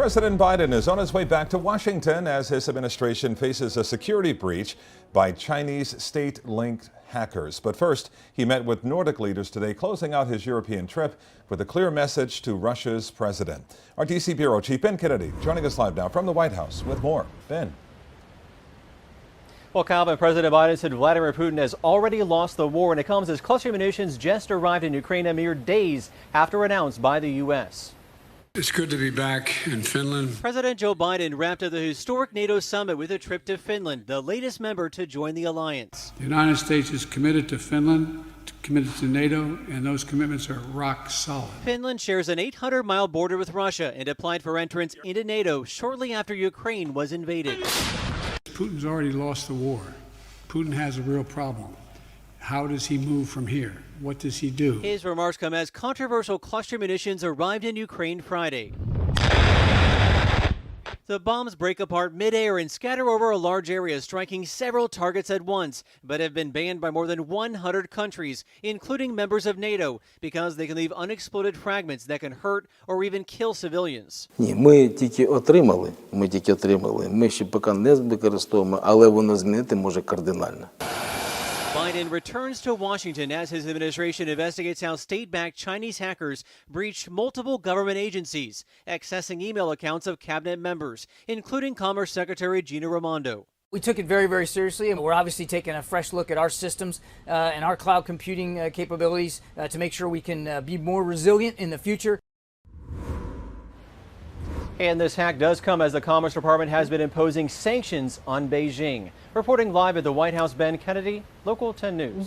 President Biden is on his way back to Washington as his administration faces a security breach by Chinese state-linked hackers. But first, he met with Nordic leaders today, closing out his European trip with a clear message to Russia's president. Our D.C. Bureau Chief Ben Kennedy joining us live now from the White House with more. Ben. Well, Calvin, President Biden said Vladimir Putin has already lost the war, and it comes as cluster munitions just arrived in Ukraine a mere days after announced by the U.S. It's good to be back in Finland. President Joe Biden wrapped up the historic NATO summit with a trip to Finland, the latest member to join the alliance. The United States is committed to Finland, committed to NATO, and those commitments are rock solid. Finland shares an 800-mile border with Russia and applied for entrance into NATO shortly after Ukraine was invaded. Putin's already lost the war. Putin has a real problem. How does he move from here? What does he do? His remarks come as controversial cluster munitions arrived in Ukraine Friday. The bombs break apart midair and scatter over a large area, striking several targets at once, but have been banned by more than 100 countries, including members of NATO, because they can leave unexploded fragments that can hurt or even kill civilians. Ні, ми тільки отримали, ми ще поки не використовуємо, але воно змінити може кардинально. Biden returns to Washington as his administration investigates how state-backed Chinese hackers breached multiple government agencies, accessing email accounts of cabinet members, including Commerce Secretary Gina Raimondo. We took it very, very seriously, and we're obviously taking a fresh look at our systems and our cloud computing capabilities to make sure we can be more resilient in the future. And this hack does come as the Commerce Department has been imposing sanctions on Beijing. Reporting live at the White House, Ben Kennedy, Local 10 News.